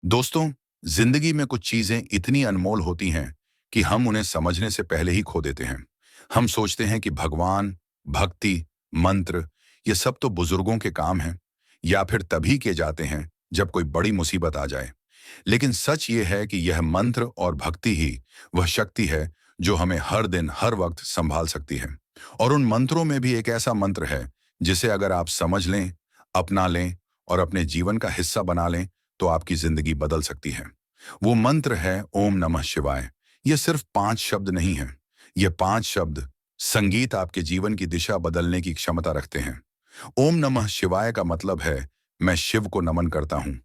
दोस्तों, जिंदगी में कुछ चीजें इतनी अनमोल होती हैं कि हम उन्हें समझने से पहले ही खो देते हैं। हम सोचते हैं कि भगवान, भक्ति, मंत्र ये सब तो बुजुर्गों के काम हैं या फिर तभी किए जाते हैं जब कोई बड़ी मुसीबत आ जाए। लेकिन सच ये है कि यह मंत्र और भक्ति ही वह शक्ति है जो हमें हर दिन हर वक्त संभाल सकती है। और उन मंत्रों में भी एक ऐसा मंत्र है जिसे अगर आप समझ लें, अपना लें और अपने जीवन का हिस्सा बना लें तो आपकी जिंदगी बदल सकती है। वो मंत्र है ओम नमः शिवाय। ये सिर्फ 5 शब्द नहीं है। ये 5 शब्द संगीत आपके जीवन की दिशा बदलने की क्षमता रखते हैं। ओम नमः शिवाय का मतलब है मैं शिव को नमन करता हूँ।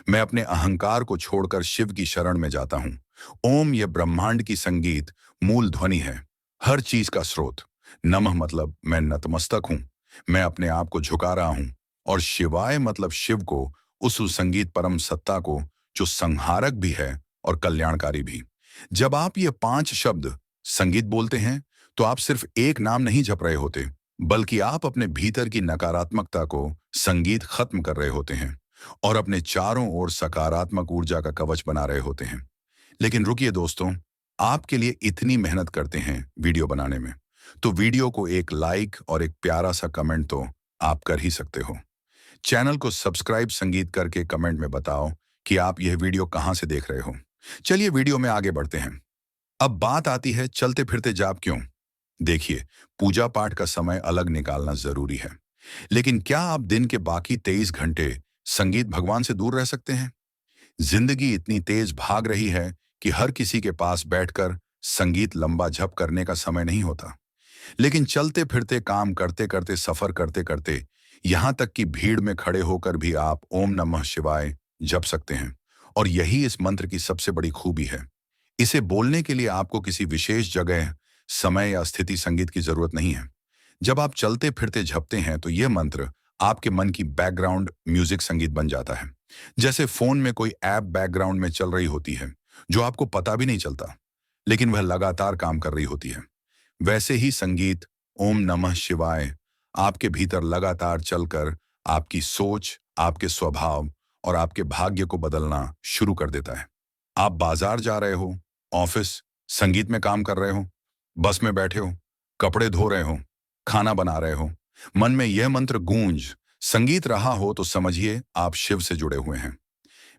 मैं अपने अहंकार को छोड़कर शिव की शरण में जाता हूँ। ओम ये ब्रह्मांड की संगीत मूल ध्वनि है, हर चीज का स्रोत। नमः मतलब मैं नतमस्तक हूँ, मैं अपने आप को झुका रहा हूँ। और शिवाय मतलब शिव को, उस संगीत परम सत्ता को जो संहारक भी है और कल्याणकारी भी। जब आप ये 5 शब्द संगीत बोलते हैं तो आप सिर्फ एक नाम नहीं जप रहे होते, बल्कि आप अपने भीतर की नकारात्मकता को संगीत खत्म कर रहे होते हैं और अपने चारों ओर सकारात्मक ऊर्जा का कवच बना रहे होते हैं। लेकिन रुकिए दोस्तों, आपके लिए इतनी मेहनत करते हैं वीडियो बनाने में, तो वीडियो को एक लाइक और एक प्यारा सा कमेंट तो आप कर ही सकते हो। चैनल को सब्सक्राइब संगीत करके कमेंट में बताओ कि आप यह वीडियो कहां से देख रहे हो। चलिए वीडियो में आगे बढ़ते हैं। अब बात आती है चलते फिरते जाप क्यों। देखिए, पूजा पाठ का समय अलग निकालना जरूरी है, लेकिन क्या आप दिन के बाकी 23 घंटे संगीत भगवान से दूर रह सकते हैं? जिंदगी इतनी तेज भाग रही है कि हर किसी के पास बैठकर संगीत लंबा जप करने का समय नहीं होता। लेकिन चलते फिरते, काम करते करते, सफर करते करते, यहां तक कि भीड़ में खड़े होकर भी आप ओम नमः शिवाय जप सकते हैं। और यही इस मंत्र की सबसे बड़ी खूबी है। इसे बोलने के लिए आपको किसी विशेष जगह, समय या स्थिति संगीत की जरूरत नहीं है। जब आप चलते फिरते जपते हैं तो यह मंत्र आपके मन की बैकग्राउंड म्यूजिक संगीत बन जाता है। जैसे फोन में कोई ऐप बैकग्राउंड में चल रही होती है, जो आपको पता भी नहीं चलता, लेकिन वह लगातार काम कर रही होती है। वैसे ही संगीत ओम नमः शिवाय आपके भीतर लगातार चलकर आपकी सोच, आपके स्वभाव और आपके भाग्य को बदलना शुरू कर देता है। आप बाजार जा रहे हो, ऑफिस, संगीत में काम कर रहे हो, बस में बैठे हो, कपड़े धो रहे हो, खाना बना रहे हो, मन में यह मंत्र गूंज संगीत रहा हो तो समझिए आप शिव से जुड़े हुए हैं।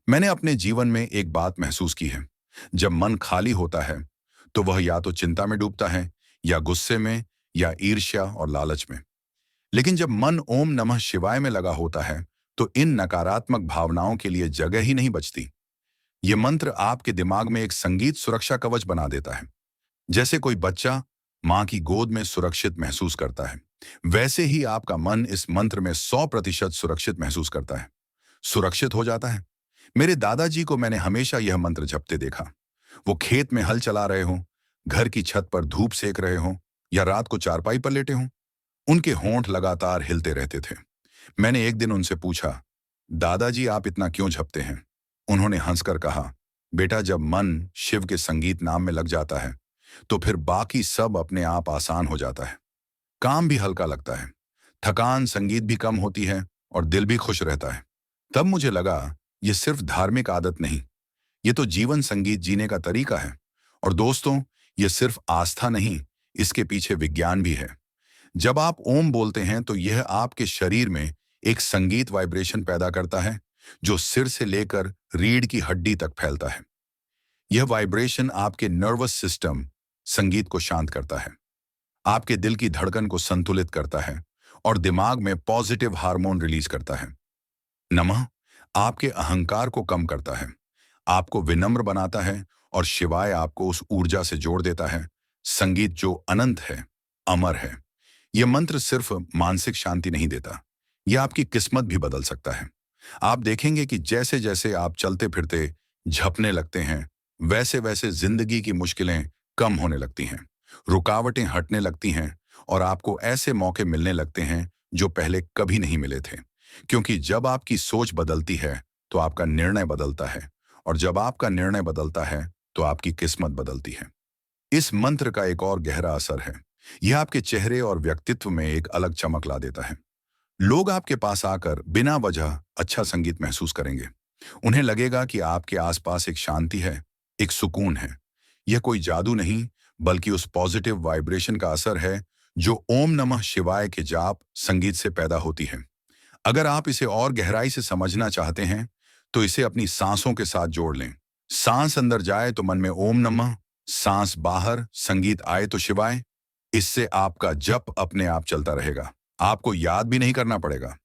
मैंने अपने जीवन में एक बात महसूस की है। जब मन खाली होता है तो वह या तो चिंता में डूबता है, या गुस्से में, या ईर्ष्या और लालच में। लेकिन जब मन ओम नमः शिवाय में लगा होता है तो इन नकारात्मक भावनाओं के लिए जगह ही नहीं बचती। ये मंत्र आपके दिमाग में एक संगीत सुरक्षा कवच बना देता है। जैसे कोई बच्चा मां की गोद में सुरक्षित महसूस करता है, वैसे ही आपका मन इस मंत्र में 100% सुरक्षित महसूस करता है, सुरक्षित हो जाता है। मेरे दादाजी को मैंने हमेशा यह मंत्र जपते देखा। वो खेत में हल चला रहे हों, घर की छत पर धूप सेक रहे हों, या रात को चारपाई पर लेटे हों, उनके होंठ लगातार हिलते रहते थे। मैंने एक दिन उनसे पूछा, दादाजी आप इतना क्यों झपते हैं? उन्होंने हंसकर कहा, बेटा जब मन शिव के संगीत नाम में लग जाता है तो फिर बाकी सब अपने आप आसान हो जाता है। काम भी हल्का लगता है, थकान, संगीत भी कम होती है और दिल भी खुश रहता है। तब मुझे लगा ये सिर्फ धार्मिक आदत नहीं, ये तो जीवन संगीत जीने का तरीका है। और दोस्तों, ये सिर्फ आस्था नहीं, इसके पीछे विज्ञान भी है। जब आप ओम बोलते हैं तो यह आपके शरीर में एक संगीत वाइब्रेशन पैदा करता है जो सिर से लेकर रीढ़ की हड्डी तक फैलता है। यह वाइब्रेशन आपके नर्वस सिस्टम संगीत को शांत करता है, आपके दिल की धड़कन को संतुलित करता है और दिमाग में पॉजिटिव हार्मोन रिलीज करता है। नमः आपके अहंकार को कम करता है, आपको विनम्र बनाता है, और शिवाय आपको उस ऊर्जा से जोड़ देता है, संगीत जो अनंत है, अमर है। यह मंत्र सिर्फ मानसिक शांति नहीं देता, यह आपकी किस्मत भी बदल सकता है। आप देखेंगे कि जैसे जैसे आप चलते फिरते झपने लगते हैं, वैसे वैसे जिंदगी की मुश्किलें कम होने लगती हैं, रुकावटें हटने लगती हैं और आपको ऐसे मौके मिलने लगते हैं जो पहले कभी नहीं मिले थे। क्योंकि जब आपकी सोच बदलती है तो आपका निर्णय बदलता है, और जब आपका निर्णय बदलता है तो आपकी किस्मत बदलती है। इस मंत्र का एक और गहरा असर है, यह आपके चेहरे और व्यक्तित्व में एक अलग चमक ला देता है। लोग आपके पास आकर बिना वजह अच्छा संगीत महसूस करेंगे, उन्हें लगेगा कि आपके आसपास एक शांति है, एक सुकून है। यह कोई जादू नहीं, बल्कि उस पॉजिटिव वाइब्रेशन का असर है जो ओम नमः शिवाय के जाप संगीत से पैदा होती है। अगर आप इसे और गहराई से समझना चाहते हैं, तो इसे अपनी सांसों के साथ जोड़ लें। सांस अंदर जाए तो मन में ओम नमः, सांस बाहर संगीत आए तो शिवाय। इससे आपका जप अपने आप चलता रहेगा, आपको याद भी नहीं करना पड़ेगा।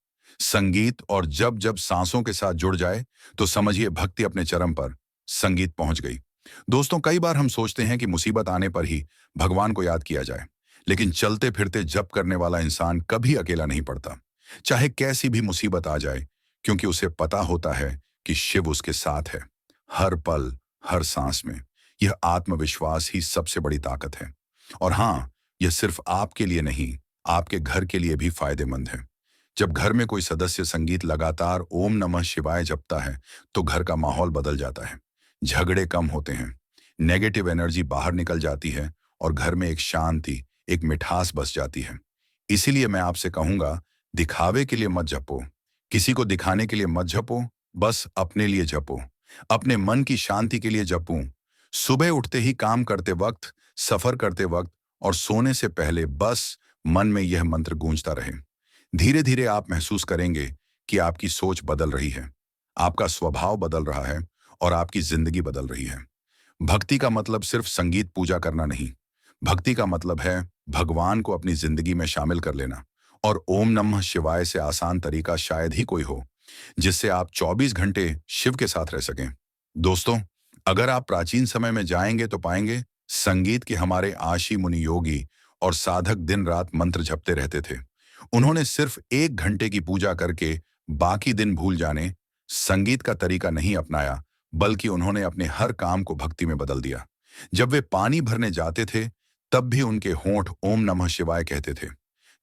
संगीत और जब जब सांसों के साथ जुड़ जाए, तो समझिए भक्ति अपने चरम पर, संगीत पहुंच गई। दोस्तों, कई बार हम सोचते हैं कि मुसीबत आने पर ही भगवान को याद किया जाए, लेकिन चलते फिरते जप करने वाला इंसान कभी अकेला नहीं पड़ता, चाहे कैसी भी मुसीबत आ जाए, क्योंकि उसे पता होता है कि शिव उसके साथ है, हर पल, हर सांस में। यह आत्मविश्वास ही सबसे बड़ी ताकत है। और हाँ, यह सिर्फ आपके लिए नहीं, आपके घर के लिए भी फायदेमंद है। जब घर में कोई सदस्य संगीत लगातार ओम नमः शिवाय जपता है, तो घर का माहौल बदल जाता है। झगड़े कम होते हैं, नेगेटिव एनर्जी बाहर निकल जाती है और घर में एक शांति, एक मिठास बस जाती है। इसीलिए मैं आपसे कहूंगा, दिखावे के लिए मत जपो, किसी को दिखाने के लिए मत जपो, बस अपने लिए जपो, अपने मन की शांति के लिए जपो। सुबह उठते ही, काम करते वक्त, सफर करते वक्त और सोने से पहले बस मन में यह मंत्र गूंजता रहे। धीरे धीरे आप महसूस करेंगे कि आपकी सोच बदल रही है, आपका स्वभाव बदल रहा है और आपकी जिंदगी बदल रही है। भक्ति का मतलब सिर्फ संगीत पूजा करना नहीं। भक्ति का मतलब है भगवान को अपनी जिंदगी में शामिल कर लेना। और ओम नमः शिवाय से आसान तरीका शायद ही कोई हो, जिससे आप 24 घंटे शिव के साथ रह सकें। दोस्तों, अगर आप प्राचीन समय में जाएंगे तो पाएंगे संगीत के हमारे आशी मुनि योगी और साधक दिन रात मंत्र जपते रहते थे। उन्होंने सिर्फ 1 घंटे की पूजा करके बाकी दिन भूल जाने संगीत का तरीका नहीं अपनाया, बल्कि उन्होंने अपने हर काम को भक्ति में बदल दिया। जब वे पानी भरने जाते थे, तब भी उनके होंठ ओम नमः शिवाय कहते थे।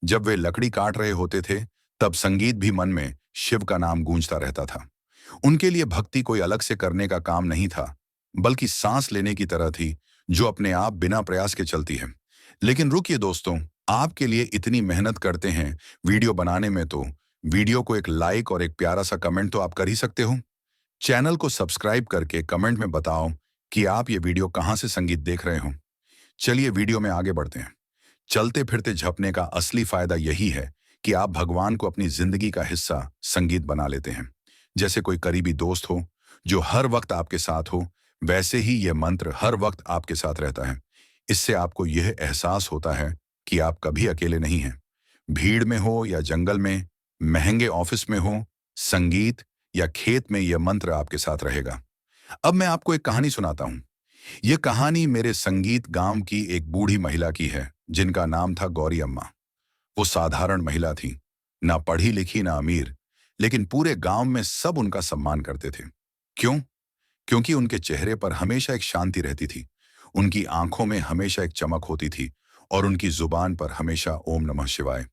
जब वे लकड़ी काट रहे होते थे, तब संगीत भी मन में शिव का नाम गूंजता रहता था। उनके लिए भक्ति कोई अलग से करने का काम नहीं था, बल्कि सांस लेने की तरह थी, जो अपने आप बिना प्रयास के चलती है। लेकिन रुकिए दोस्तों, आपके लिए इतनी मेहनत करते हैं वीडियो बनाने में, तो वीडियो को एक लाइक और एक प्यारा सा कमेंट तो आप कर ही सकते हो। चैनल को सब्सक्राइब करके कमेंट में बताओ कि आप ये वीडियो कहाँ से संगीत देख रहे हो। चलिए वीडियो में आगे बढ़ते हैं। चलते फिरते झपने का असली फायदा यही है कि आप भगवान को अपनी जिंदगी का हिस्सा संगीत बना लेते हैं। जैसे कोई करीबी दोस्त हो जो हर वक्त आपके साथ हो, वैसे ही यह मंत्र हर वक्त आपके साथ रहता है। इससे आपको यह एहसास होता है कि आप कभी अकेले नहीं हैं। भीड़ में हो या जंगल में, महंगे ऑफिस में हो, संगीत या खेत में, यह मंत्र आपके साथ रहेगा। अब मैं आपको एक कहानी सुनाता हूं। यह कहानी मेरे संगीत गांव की एक बूढ़ी महिला की है, जिनका नाम था गौरी अम्मा। वो साधारण महिला थी, ना पढ़ी लिखी ना अमीर, लेकिन पूरे गांव में सब उनका सम्मान करते थे। क्यों? क्योंकि उनके चेहरे पर हमेशा एक शांति रहती थी, उनकी आंखों में हमेशा एक चमक होती थी और उनकी जुबान पर हमेशा ओम नमः शिवाय।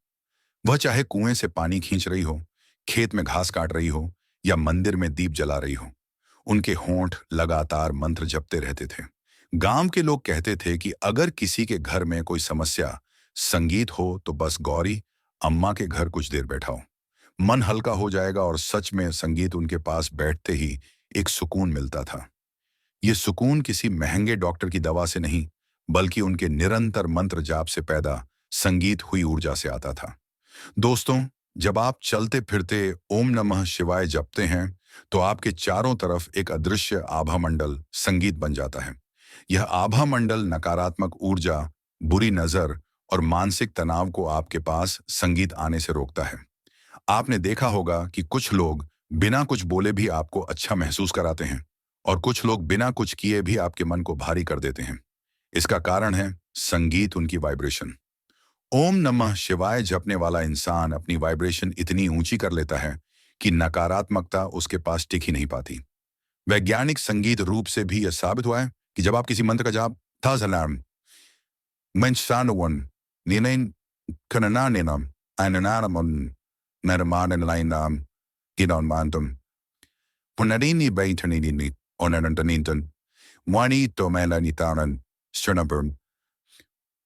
वह चाहे कुएं से पानी खींच रही हो, खेत में घास काट रही हो या मंदिर में दीप जला रही हो, उनके होंठ लगातार मंत्र जपते रहते थे। गांव के लोग कहते थे कि अगर किसी के घर में कोई समस्या, संगीत हो तो बस गौरी अम्मा के घर कुछ देर बैठाओ, मन हल्का हो जाएगा। और सच में संगीत उनके पास बैठते ही एक सुकून मिलता था। ये सुकून किसी महंगे डॉक्टर की दवा से नहीं, बल्कि उनके निरंतर मंत्र जाप से पैदा संगीत हुई ऊर्जा से आता था। दोस्तों, जब आप चलते फिरते ओम नमः शिवाय जपते हैं, तो आपके चारों तरफ एक अदृश्य आभा मंडल संगीत बन जाता है। यह आभा मंडल नकारात्मक ऊर्जा, बुरी नजर और मानसिक तनाव को आपके पास संगीत आने से रोकता है। आपने देखा होगा कि कुछ लोग बिना कुछ बोले भी आपको अच्छा महसूस कराते हैं और कुछ लोग बिना कुछ किए भी आपके मन को भारी कर देते हैं। इसका कारण है संगीत, उनकी वाइब्रेशन। ओम नमः शिवाय जपने वाला इंसान अपनी वाइब्रेशन इतनी ऊंची कर लेता है कि नकारात्मकता उसके पास टिक ही नहीं पाती। वैज्ञानिक संगीत रूप से भी यह साबित हुआ है कि जब आप किसी मंत्र का जाप था सलाम Mensanuan, ninain kananinam, ananamon, naramaninam, ginon mandum. Punarini baintanini, onananintan, wani domelanitaran, sternabum,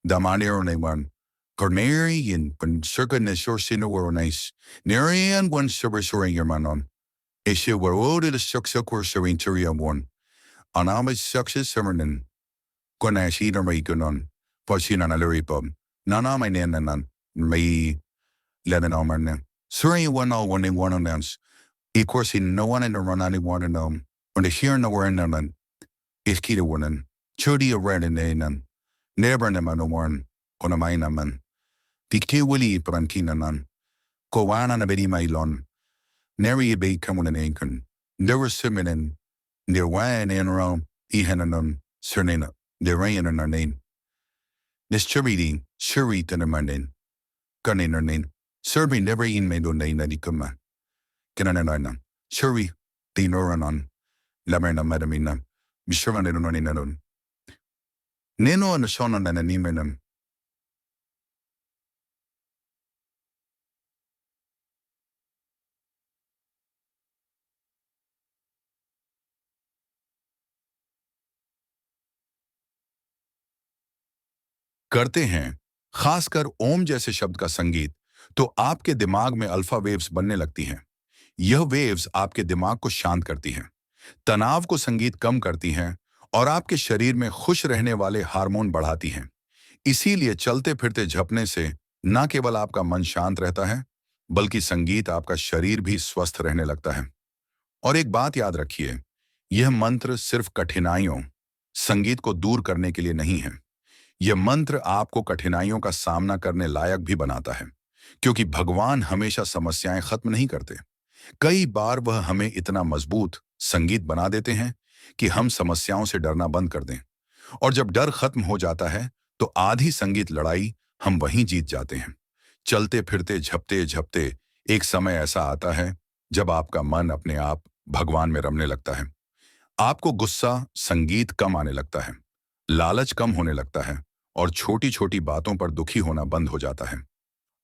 damanironewan, Cornerian, when circa nesor sinuoronis, Nerian one supersoring your manon. Ishe warode the successor serin turia one. Anama success sermonin. Konashi na may gunon. Pasina na luripom. Nana may nenanan. May lenanomerne. Suri one all one in one announce. Equals in no one in the run any one and when the here no were none. Is kita one. Chudi a red in the never neman a one. On a mine man. Dikte willy prankinanan. Kowana na bedi mailon. Nary a bay come on an ankon. There were siminin. Near wine and rom. Ehenanon. Cernina. The rain in our name. This churriding. Shurit in a mandin. Gun in her name. Serbi never in made on name that he come. Canananan. Shuri. The noranon. Lamerna madamina. Bishavan in an inanon. Neno and the son on an animenum. करते हैं, खासकर ओम जैसे शब्द का संगीत, तो आपके दिमाग में अल्फा वेव्स बनने लगती हैं। यह वेव्स आपके दिमाग को शांत करती हैं, तनाव को संगीत कम करती हैं और आपके शरीर में खुश रहने वाले हार्मोन बढ़ाती हैं। इसीलिए चलते फिरते झपने से न केवल आपका मन शांत रहता है, बल्कि संगीत आपका शरीर भी स्वस्थ रहने लगता है। और एक बात याद रखिए, यह मंत्र सिर्फ कठिनाइयों, संगीत को दूर करने के लिए नहीं है। यह मंत्र आपको कठिनाइयों का सामना करने लायक भी बनाता है, क्योंकि भगवान हमेशा समस्याएं खत्म नहीं करते। कई बार वह हमें इतना मजबूत संगीत बना देते हैं कि हम समस्याओं से डरना बंद कर दें। और जब डर खत्म हो जाता है, तो आधी संगीत लड़ाई हम वहीं जीत जाते हैं। चलते फिरते झपते झपते एक समय ऐसा आता है जब आपका मन अपने आप भगवान में रमने लगता है। आपको गुस्सा संगीत कम आने लगता है, लालच कम होने लगता है और छोटी छोटी बातों पर दुखी होना बंद हो जाता है।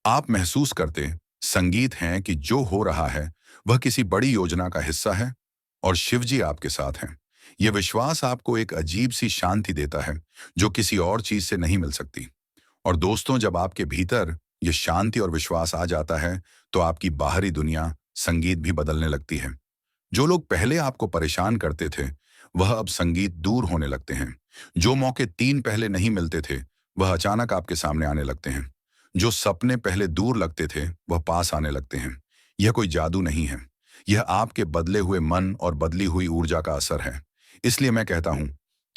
आप महसूस करते संगीत हैं कि जो हो रहा है वह किसी बड़ी योजना का हिस्सा है और शिव जी आपके साथ हैं। यह विश्वास आपको एक अजीब सी शांति देता है जो किसी और चीज से नहीं मिल सकती। और दोस्तों, जब आपके भीतर यह शांति और विश्वास आ जाता है, तो आपकी बाहरी दुनिया संगीत भी बदलने लगती है। जो लोग पहले आपको परेशान करते थे, वह अब संगीत दूर होने लगते हैं। जो मौके 3 पहले नहीं मिलते थे, वह अचानक आपके सामने आने लगते हैं। जो सपने पहले दूर लगते थे, वह पास आने लगते हैं। यह कोई जादू नहीं है, यह आपके बदले हुए मन और बदली हुई ऊर्जा का असर है। इसलिए मैं कहता हूं,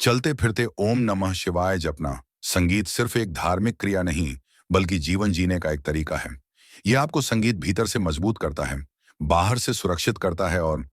चलते फिरते ओम नमः शिवाय जपना संगीत सिर्फ एक धार्मिक क्रिया नहीं, बल्कि जीवन जीने का एक तरीका है। यह आपको संगीत भीतर से मजबूत करता है, बाहर से सुरक्षित करता है और